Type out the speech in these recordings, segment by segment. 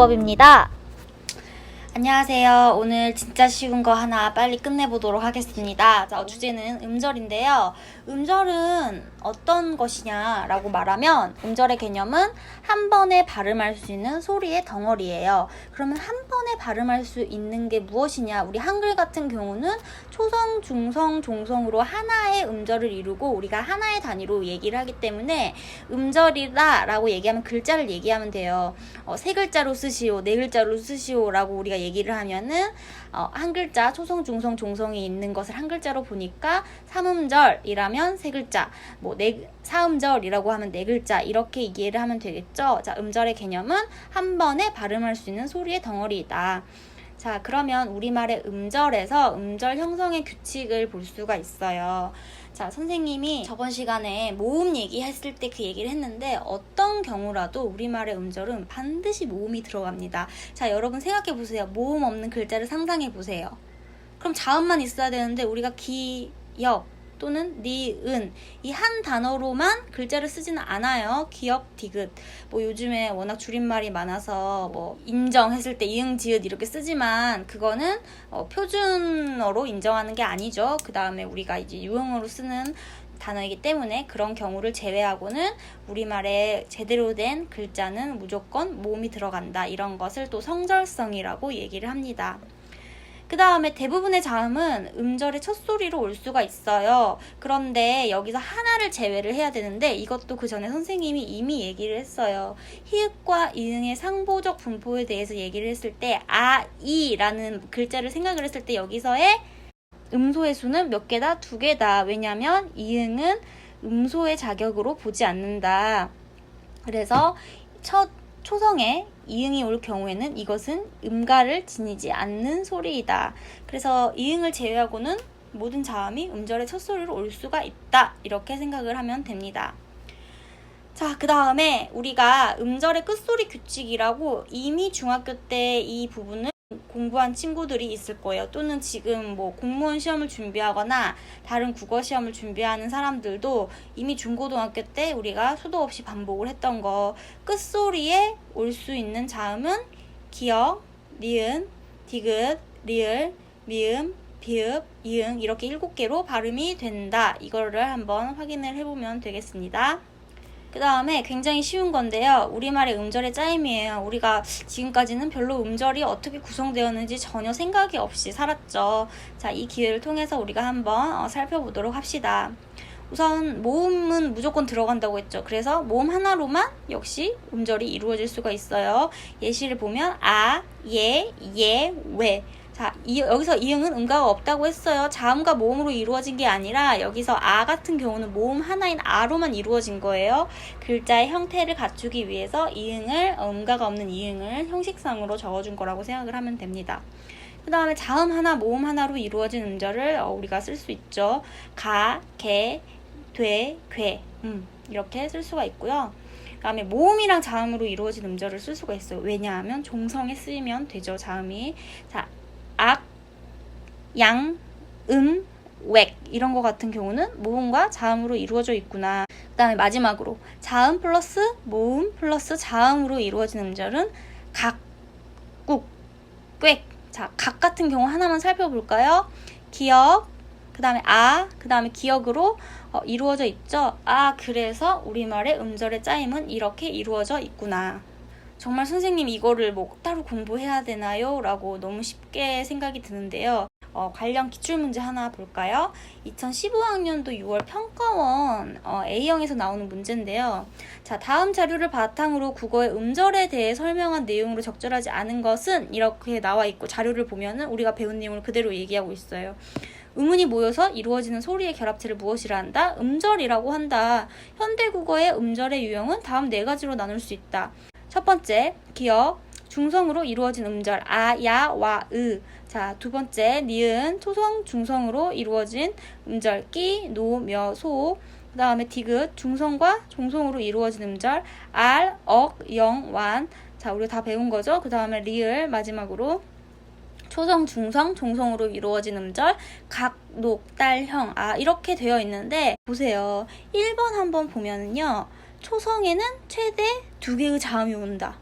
문법입니다. 안녕하세요. 오늘 진짜 쉬운 거 하나 빨리 끝내보도록 하겠습니다. 자, 주제는 음절인데요. 음절은 어떤 것이냐라고 말하면 음절의 개념은 한 번에 발음할 수 있는 소리의 덩어리예요. 그러면 한 번에 발음할 수 있는 게 무엇이냐? 우리 한글 같은 경우는 초성, 중성, 종성으로 하나의 음절을 이루고 우리가 하나의 단위로 얘기를 하기 때문에 음절이다 라고 얘기하면 글자를 얘기하면 돼요. 세 글자로 쓰시오, 네 글자로 쓰시오 라고 우리가 얘기를 하면은 한 글자 초성, 중성, 종성이 있는 것을 한 글자로 보니까 삼음절이라면 세 글자, 사음절이라고 하면 네 글자 이렇게 이해를 하면 되겠죠. 자, 음절의 개념은 한 번에 발음할 수 있는 소리의 덩어리이다. 자, 그러면 우리말의 음절에서 음절 형성의 규칙을 볼 수가 있어요. 자, 선생님이 저번 시간에 모음 얘기했을 때 그 얘기를 했는데 어떤 경우라도 우리말의 음절은 반드시 모음이 들어갑니다. 자, 여러분 생각해 보세요. 모음 없는 글자를 상상해 보세요. 그럼 자음만 있어야 되는데 우리가 기역 또는 니은 이 한 단어로만 글자를 쓰지는 않아요. 기역, 디귿. 요즘에 워낙 줄임말이 많아서 인정했을 때 이응, 지읒 이렇게 쓰지만 그거는 표준어로 인정하는 게 아니죠. 그 다음에 우리가 이제 유형으로 쓰는 단어이기 때문에 그런 경우를 제외하고는 우리말에 제대로 된 글자는 무조건 모음이 들어간다. 이런 것을 또 성절성이라고 얘기를 합니다. 그 다음에 대부분의 자음은 음절의 첫 소리로 올 수가 있어요. 그런데 여기서 하나를 제외를 해야 되는데 이것도 그 전에 선생님이 이미 얘기를 했어요. 히읗과 이응의 상보적 분포에 대해서 얘기를 했을 때 이라는 글자를 생각을 했을 때 여기서의 음소의 수는 몇 개다? 2개다. 왜냐하면 이응은 음소의 자격으로 보지 않는다. 그래서 첫 초성에 이응이 올 경우에는 이것은 음가를 지니지 않는 소리이다. 그래서 이응을 제외하고는 모든 자음이 음절의 첫 소리로 올 수가 있다. 이렇게 생각을 하면 됩니다. 자, 그 다음에 우리가 음절의 끝소리 규칙이라고 이미 중학교 때 이 부분을 공부한 친구들이 있을 거예요. 또는 지금 공무원 시험을 준비하거나 다른 국어 시험을 준비하는 사람들도 이미 중고등학교 때 우리가 수도 없이 반복을 했던 거. 끝소리에 올 수 있는 자음은 기역, 니은, 디귿, 리을, 미음, 비읍, 이응 이렇게 7개로 발음이 된다. 이거를 한번 확인을 해보면 되겠습니다. 그 다음에 굉장히 쉬운 건데요. 우리말의 음절의 짜임이에요. 우리가 지금까지는 별로 음절이 어떻게 구성되었는지 전혀 생각이 없이 살았죠. 자, 이 기회를 통해서 우리가 한번 살펴보도록 합시다. 우선 모음은 무조건 들어간다고 했죠. 그래서 모음 하나로만 역시 음절이 이루어질 수가 있어요. 예시를 보면 예, 왜. 자, 여기서 이응은 음가가 없다고 했어요. 자음과 모음으로 이루어진 게 아니라 여기서 같은 경우는 모음 하나인 아로만 이루어진 거예요. 글자의 형태를 갖추기 위해서 이응을 음가가 없는 이응을 형식상으로 적어준 거라고 생각을 하면 됩니다. 그 다음에 자음 하나, 모음 하나로 이루어진 음절을 우리가 쓸 수 있죠. 가, 개, 돼, 괴 이렇게 쓸 수가 있고요. 그 다음에 모음이랑 자음으로 이루어진 음절을 쓸 수가 있어요. 왜냐하면 종성에 쓰이면 되죠, 자음이. 자, 악, 양, 웩 이런 거 같은 경우는 모음과 자음으로 이루어져 있구나. 그 다음에 마지막으로 자음 플러스 모음 플러스 자음으로 이루어진 음절은 각, 국, 꽥. 자, 각 같은 경우 하나만 살펴볼까요? 기역, 그 다음에 그 다음에 기역으로 이루어져 있죠. 그래서 우리말의 음절의 짜임은 이렇게 이루어져 있구나. 정말 선생님 이거를 따로 공부해야 되나요? 라고 너무 쉽게 생각이 드는데요. 관련 기출문제 하나 볼까요? 2015학년도 6월 평가원 A형에서 나오는 문제인데요. 자, 다음 자료를 바탕으로 국어의 음절에 대해 설명한 내용으로 적절하지 않은 것은 이렇게 나와 있고 자료를 보면은 우리가 배운 내용을 그대로 얘기하고 있어요. 음운이 모여서 이루어지는 소리의 결합체를 무엇이라 한다? 음절이라고 한다. 현대국어의 음절의 유형은 다음 4가지로 나눌 수 있다. 첫 번째, 기역, 중성으로 이루어진 음절 야, 와, 자, 두 번째, 니은, 초성, 중성으로 이루어진 음절 끼, 노, 며, 소. 그 다음에 디귿, 중성과 종성으로 이루어진 음절 알, 억, 영, 완. 자, 우리가 다 배운 거죠? 그 다음에 리을, 마지막으로 초성, 중성, 종성으로 이루어진 음절 각, 녹, 딸, 형. 이렇게 되어 있는데 보세요. 1번 한번 보면은요. 초성에는 최대 2개의 자음이 온다.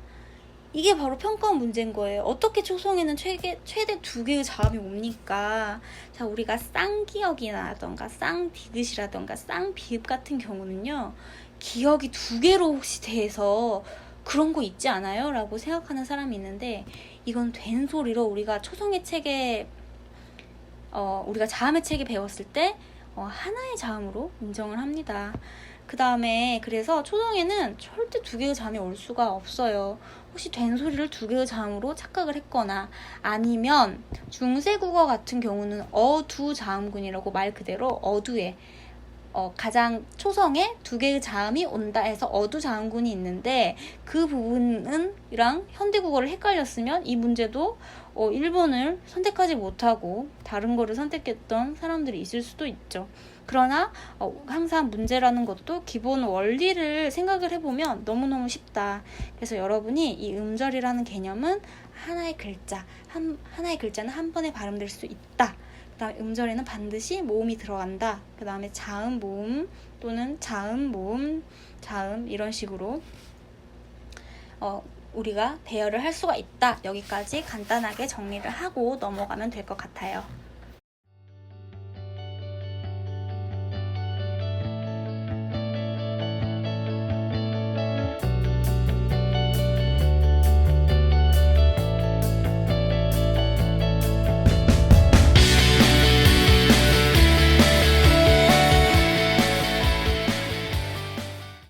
이게 바로 평가원 문제인 거예요. 어떻게 초성에는 최대 2개의 자음이 옵니까? 자, 우리가 쌍기역이라던가 쌍디귿이라던가 쌍비읍 같은 경우는요, 기역이 2개로 혹시 돼서 그런 거 있지 않아요? 라고 생각하는 사람이 있는데, 이건 된 소리로 우리가 초성의 책에 우리가 자음의 책에 배웠을 때 하나의 자음으로 인정을 합니다. 그 다음에 그래서 초성에는 절대 2개의 자음이 올 수가 없어요. 혹시 된 소리를 2개의 자음으로 착각을 했거나 아니면 중세국어 같은 경우는 어두 자음군이라고 말 그대로 어두에 가장 초성에 2개의 자음이 온다 해서 어두 자음군이 있는데 그 부분은랑 현대국어를 헷갈렸으면 이 문제도 1번을 선택하지 못하고 다른 거를 선택했던 사람들이 있을 수도 있죠. 그러나 항상 문제라는 것도 기본 원리를 생각을 해보면 너무너무 쉽다. 그래서 여러분이 이 음절이라는 개념은 하나의 글자는 한 번에 발음될 수 있다. 그 다음에 음절에는 반드시 모음이 들어간다. 그 다음에 자음, 모음 또는 자음, 모음, 자음 이런 식으로 우리가 배열을 할 수가 있다. 여기까지 간단하게 정리를 하고 넘어가면 될 것 같아요.